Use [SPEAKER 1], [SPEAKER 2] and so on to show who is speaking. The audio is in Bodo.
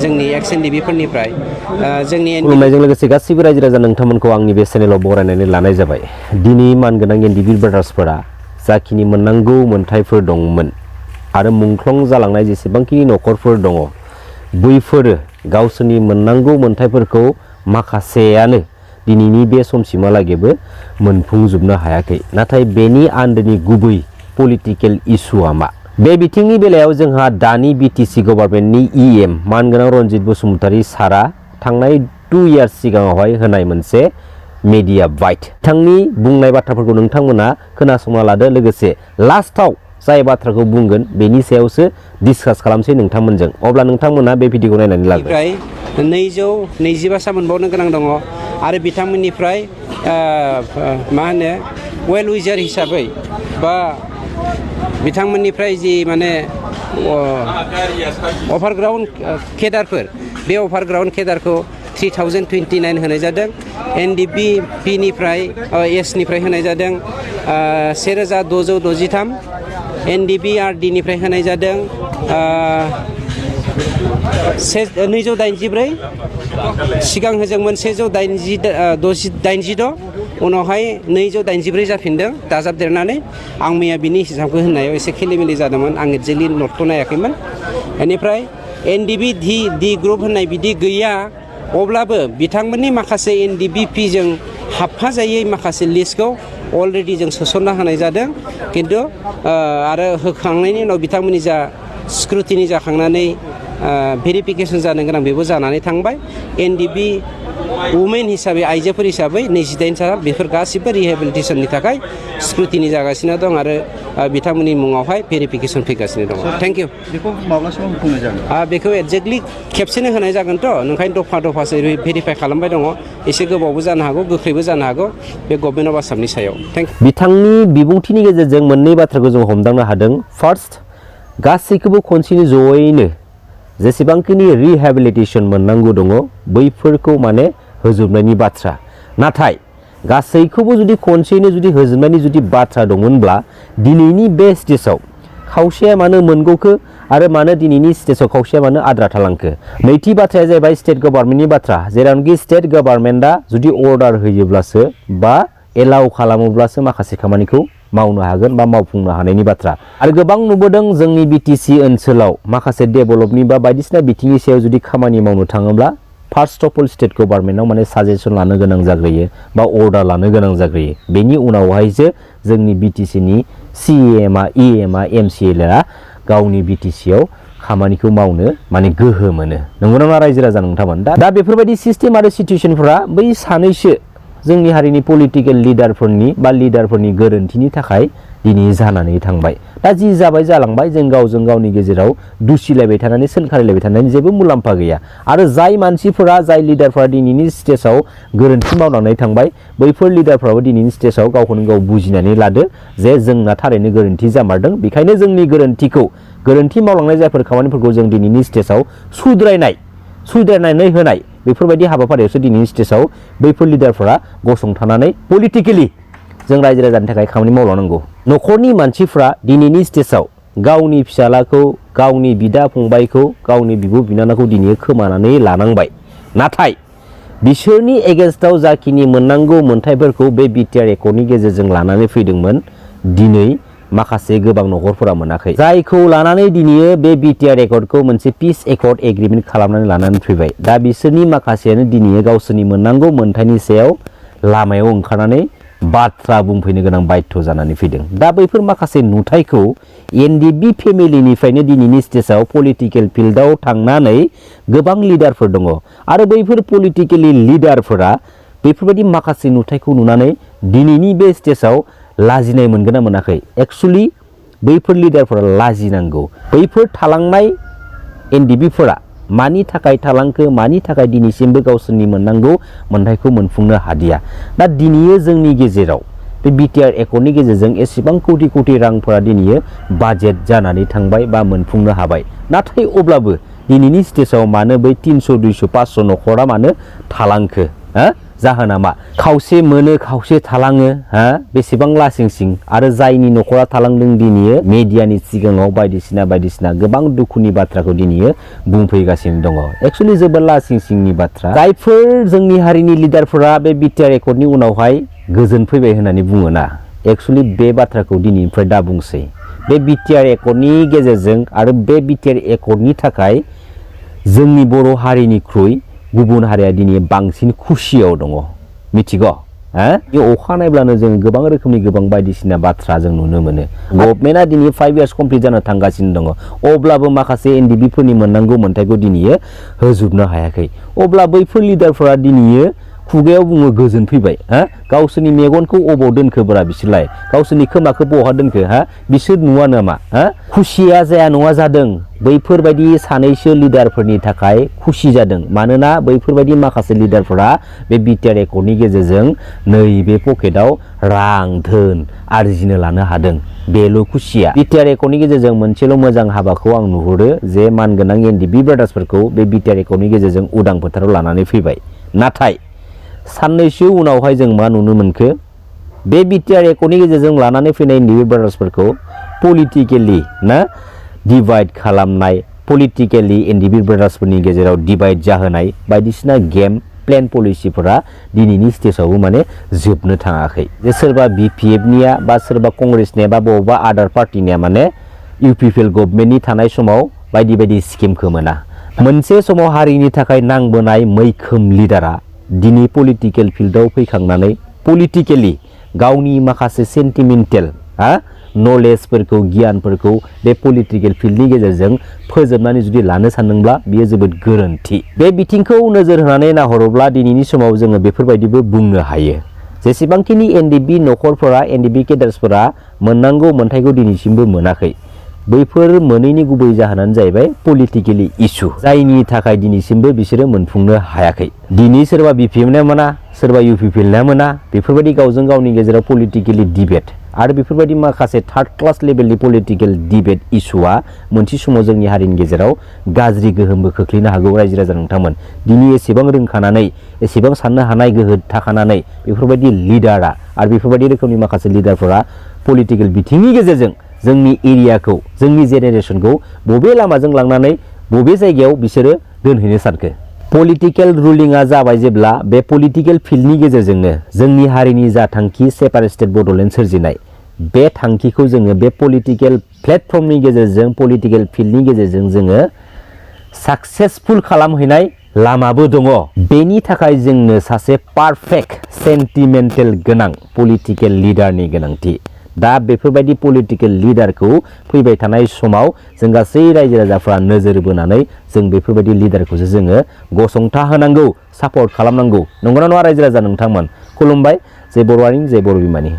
[SPEAKER 1] जोंनि एक्स एनडिबिफोरनिफ्राय जोंनि
[SPEAKER 2] खुलुमनायजों लोगोसे गासैबो रायजो राजा नोंथांमोनखौ आंनि बे चेनेलाव बरायनानै लानाय जाबाय। दिनै मानगोनां एनडिबि ब्रादार्सफोरा जाखिनि मोननांगौ मोनथायफोर दंमोन आरो मुंख्लं जालांनाय जेसेबांखिनि न'खरफोर दङ बैफोरो गावसोरनि मोननांगौ मोनथायफोरखौ माखासेयानो दिनैनि बे समसिमहालागैबो मोनफुंजोबनो हायाखै। नाथाय बेनि आन्दोनि गुबै पलिटिकेल इस्युआ मा? बे बिथिंनि बेलायाव जोंहा दानि बिटिसि गभर्नमेन्टनि इएम मानगोनां रनजित बसुमतारी सारा थांनाय 2 इयार्स सिगाङावहाय होनाय मोनसे मेडिया बाइट बिथांनि बुंनाय बाथ्राफोरखौ नोंथांमोना खोनासंना लादो। लोगोसे लास्टाव जाय बाथ्राखौ बुंगोन बेनि सायावसो डिसकास खालामसै नोंथांमोनजों। अब्ला नोंथांमोना बे भिडिअखौ नायनानै लागोन।
[SPEAKER 1] 225 मोनबावनो गोनां दङ आरो बिथांमोननिफ्राय मा होनो वेल उइजार हिसाबै बा बिथांमोननिफ्राय जि माने अभारग्राउन्ड केडारफोर बे अभारग्राउन्ड केडारखौ 3029 होनाय जादों। एनडिबिपिनिफ्राय एसनिफ्राय होनाय जादों 1663, एनडिबिआरडिनिफ्राय होनाय जादों 284, सिगां होजोंमोन 186, उनावहाय 284 जाफिनदों दाजाबदेरनानै। आं मैया बिनि हिसाबखौ होननायाव एसे खेलिमेलि जादोंमोन, आं एक्जेक्टलि नटखौ नायाखैमोन। बेनिफ्राय एनडिबि डि ग्रुप होननाय बिदि गैया, अब्लाबो बिथांमोननि माखासे एनडिबिपिजों हाबफाजायै माखासे लिस्टखौ अलरेडि जों सोसनना होनाय जादों। खिन्थु आरो होखांनायनि उनाव बिथांमोननि जा स्क्रुटिनि जाखांनानै भेरिफिकेसन जानो गोनां बेबो जानानै थांबाय। एनडिबि वुमेन हिसाबै आइजोफोर हिसाबै 28 सा बेफोर गासिबो रिहेबिलिटेसननि थाखाय स्क्रुटिनि जागासिनो दं आरो बिथांमोननि मुङावहाय भेरिफिकेसन फैगासिनो दङ। Thank you.
[SPEAKER 3] बेखौ माब्लासिम होफुंनाय जागोन?
[SPEAKER 1] बेखौ एक्जेक्टलि खेबसेनो होनाय जागोनथ', ओंखायनो दफा दफासो भेरिफाइ खालामबाय दङ। एसे गोबावबो जानो हागौ, गोख्रैबो जानो हागौ, बे गभर्नमेन्ट अफ आसामनि सायाव। Thank you.
[SPEAKER 2] बिथांनि बिबुंथिनि गेजेरजों मोननै बाथ्राखौ जों हमदांनो हादों। फार्स्ट, गासैखौबो खनसेनो जयैनो जेसेबांखिनि रिहेबिलिटेसन मोननांगौ दङ बैफोरखौ माने होजोबनायनि बाथ्रा। नाथाय गासैखौबो जुदि खनसेयैनो जुदि होजोबनायनि जुदि बाथ्रा दंमोनब्ला दिनैनि बे स्टेजाव खावसेया मानो मोनगौखो आरो मानो दिनैनि स्टेजाव खावसेया मानो आद्रा थालांखो? नैथि बाथ्राया जाहैबाय स्टेट गभर्नमेन्टनि बाथ्रा। जेरावनोखि स्टेट गभर्नमेन्टआ जुदि अर्डार होयोब्लासो बा एलाउ खालामोब्लासो माखासे खामानिखौ मावनो हागोन बा मावफुंनो हानायनि बाथ्रा। आरो गोबां नुबोदों जोंनि बिटिसि ओनसोलाव माखासे डेभेलपनि बा बायदिसिना बिथिंनि सायाव जुदि खामानि मावनो थाङोब्ला फार्स्ट अफ अल स्टेट गभर्नमेन्टआव माने साजेसन लानो गोनां जाग्रोयो बा अर्डार लानो गोनां जाग्रोयो। बेनि उनावहायसो जोंनि बिटिसिनि सिएमआ इएमआ एमसिएलआ गावनि बिटिसिआव खामानिखौ मावनो माने गोहो मोनो। नंगौना नङा रायजो राजा नोंथांमोन? दा बेफोरबायदि सिस्टेम आरो सिटुएसनफोरा बै सानैसो जोंनि हारिनि पलिटिकेल लिडारफोरनि गोरोन्थिनि थाखाय दिनै जानानै थांबाय। दा जि जाबाय जालांबाय, जों गावजों गावनि गेजेराव दुसिलायबाय थानानै सोंखारिलायबाय थानानै जेबो मुलाम्फा गैया। आरो जाय मानसिफोरा जाय लिडारफोरा दिनैनि स्टेजाव गोरोन्थि मावनानै थांबाय बैफोर लिडारफ्राबो दिनैनि स्टेजाव गावखौनो गाव बुजिनानै लादो जे जोंना थारैनो गोरोन्थि जामारदों। बेखायनो जोंनि गोरोन्थि मावलांनाय जायफोर खामानिफोरखौ जों दिनैनि स्टेजाव सुद्रायनानै होनाय बेफोरबायदि हाबाफारियावसो दिनैनि स्टेजाव बैफोर लिडारफोरा गसंथानानै पलिटिकेलि जों रायजो राजानि थाखाय खामानि मावलांनांगौ। न'खरनि मानसिफ्रा दिनैनि स्टेजाव गावनि फिसालाखौ, गावनि बिदा फंबायखौ, गावनि बिब' बिनानावखौ दिनै खोमानानै लानांबाय। नाथाय बिसोरनि एगेन्स्टआव जाखिनि मोननांगौ मोनथायफोरखौ बे बिटिआर एकर्डनि गेजेरजों लानानै फैदोंमोन, दिनै माखासे गोबां न'खरफोरा मोनाखै। जायखौ लानानै दिनै बे बिटिआर एकर्डखौ मोनसे पिस एकर्ड एग्रिमेन्ट खालामनानै लानानै फैबाय। दा बिसोरनि माखासेयानो दिनै गावसोरनि मोननांगौ मोनथायनि सायाव लामायाव ओंखारनानै बाथ्रा बुंफैनो गोनां बाध्य जानानै फैदों। दा बैफोर माखासे नुथायखौ एनडिबि फेमिलिनिफ्रायनो दिनैनि स्टेजाव पलिटिकेल फिल्डआव थांनानै गोबां लिडारफोर दङ आरो बैफोर पलिटिकेलि लिडारफोरा बेफोरबायदि माखासे नुथायखौ नुनानै दिनैनि बे स्टेजाव लाजिनाय मोनगोन ना मोनाखै? एक्सुअलि बैफोर लिडारफोरा लाजिनांगौ। बैफोर थालांनाय एनडिबिफोरा मानि थाखाय थालांखो, मानि थाखाय दिनैसिमबो गावसोरनि मोननांगौ मोनथायखौ मोनफुंनो हादिया? दा दिनै जोंनि गेजेराव बे बिटिआर एकर्डनि गेजेरजों एसेबां कोटि कोटि रांफोरा दिनै बाजेट जानानै थांबाय बा मोनफुंनो हाबाय। नाथाय अब्लाबो दिनैनि स्टेजाव मानो बै 300, 200, 500 न'खरा मानो थालांखो? जाहोना मा खावसे मोनो खावसे थालाङो हा बेसेबां लासिंसिं आरो जायनि न'खरा थालांदों दिनैयो मेडियानि सिगाङाव बायदिसिना गोबां दुखुनि बाथ्राखौ दिनैयो बुंफैगासिनो दङ एक्चुअली जोबोर लासिंसिंनि बाथ्रा जायफोर जोंनि हारिनि लिडारफोरा बे बिटिआर एकर्डनि उनावहाय गोजोन फैबाय होननानै बुङोना एक्चुअली बे बाथ्राखौ दिनैनिफ्राय दा बुंसै बे बिटिआर एकर्डनि गेजेरजों आरो बे बिटिआर एकर्डनि थाखाय जोंनि बर' हारिनिख्रुइ गुबुन हारिया दिनै बांसिन खुसियाव दङ मिथिगौ बे अखा नायब्लानो जों गोबां रोखोमनि गोबां बायदिसिना बाथ्रा जों नुनो मोनो गभर्नमेन्टआ दिनै 5 इयार्स कमप्लिट जानो थांगासिनो दङ अब्लाबो माखासे एनडिबिफोरनि मोननांगौ मोन्थायखौ दिनैयो होजोबनो हायाखै अब्ला बैफोर लिडारफोरा दिनैयो खुगायाव बुङो गोजोन फैबाय गावसोरनि मेगनखौ अबाव दोनखोब्रा बिसोरलाय गावसोरनि खोमाखौ बहा दोनखो बिसोर नुवा नामा खुसिया जाया नङा जादों बैफोरबायदि सानैसो लिडारफोरनि थाखाय खुसि जादों मानोना बैफोरबायदि माखासे लिडारफोरा बे बिटिआर एकर्डनि गेजेरजों नैबे पकेटाव रां धोन आरजिनो लानो हादों बेल' खुसिया बिटिआर एकर्डनि गेजेरजों मोनसेल' मोजां हाबाखौ आं नुहुरो जे मानगोनां एनडिबि ब्रादार्सफोरखौ बे बिटिआर एकर्डनि गेजेरजों उदां फोथाराव लानानै फैबाय नाथाय साननैसो उनावहाय जों मा नुनो मोनखो बे बिटिआर एकर्डनि गेजेरजों लानानै फैनाय एनडिबि ब्रादार्सफोरखौ पलिटिकेलि ना डिभाइड खालामनाय पलिटिकेलि एनडिबि ब्रादार्सफोरनि गेजेराव डिभाइड जाहोनाय बायदिसिना गेम प्लेन पलिसिफोरा दिनैनि स्टेजावबो माने जोबनो थाङाखै जे सोरबा बिपिएफनिया बा सोरबा कंग्रेसनिया बा बबेबा आदार पार्टिनिया माने इउपिपिएल गभर्नमेन्टनि थानाय समाव बायदि स्किमखौ मोना मोनसे समाव हारिनि थाखाय नांबोनाय मैखोम लिडारा दिनै पलिटिकेल फिल्डआव फैखांनानै पलिटिकेलि गावनि माखासे सेन्टिमेन्टेल नलेजफोरखौ गियानफोरखौ बे पलिटिकेल फिल्डनि गेजेरजों फोजोबनानै जुदि लानो सानदोंब्ला बियो जोबोद गोरोन्थि बे बिथिंखौ नोजोर होनानै नाहरोब्ला दिनैनि समाव जोङो बेफोरबायदिबो बुंनो हायो जेसेबांखिनि एनडिबि न'खरफोरा एनडिबि केडार्सफोरा मोननांगौ मोन्थायखौ दिनैसिमबो मोनाखै बैफोर मोनैनि गुबै जाहोनानो जाहैबाय पलिटिकेलि इसु जायनि थाखाय दिनैसिमबो बिसोरो मोनफुंनो हायाखै दिनै सोरबा बिपिएमना मोना सोरबा इउपिपिएलना मोना बेफोरबायदि गावजों गावनि गेजेराव पलिटिकेलि डिबेट आरो बेफोरबायदि माखासे थार्ड क्लास लेभेलनि पलिटिकेल डिबेट इस्युआ मोनसे समाव जोंनि हारिनि गेजेराव गाज्रि गोहोमबो खोख्लैनो हागौ रायजो राजा नोंथांमोन दिनै एसेबां रोंखानानै एसेबां साननो हानाय गोहो थाखानानै बेफोरबायदि लिडारा आरो बेफोरबायदि रोखोमनि माखासे लिडारफोरा पलिटिकेल बिथिंनि गेजेरजों जोंनि एरियाखौ जोंनि जेनेरेसनखौ बबे लामाजों लांनानै बबे जायगायाव बिसोरो दोनहैनो सानखो पलिटिकेल रुलिंआ जाबाय जेब्ला बे पलिटिकेल फिल्डनि गेजेरजोंनो जोंनि हारिनि जा थांखि सेपारेट स्टेट बड'लेण्ड सोरजिनाय बे थांखिखौ जोङो बे पलिटिकेल प्लेटफर्मनि गेजेरजों पलिटिकेल फिल्डनि गेजेरजों जोङो साक्सेसफुल खालामहैनाय लामाबो दङ बेनि थाखाय जोंनो सासे पारफेक्ट सेन्टिमेन्टेल गोनां पलिटिकेल लिडारनि गोनांथि दा बेफोरबायदि पलिटिकेल लिडारखौ फैबाय थानाय समाव जों गासै रायजो राजाफ्रा नोजोर बोनानै जों बेफोरबायदि लिडारखौसो जोङो गसंथा होनांगौ सापर्ट खालामनांगौ नंगौना नङा रायजो राजा नोंथांमोन खुलुमबाय जय बर' हारिनि जय बर' बिमानि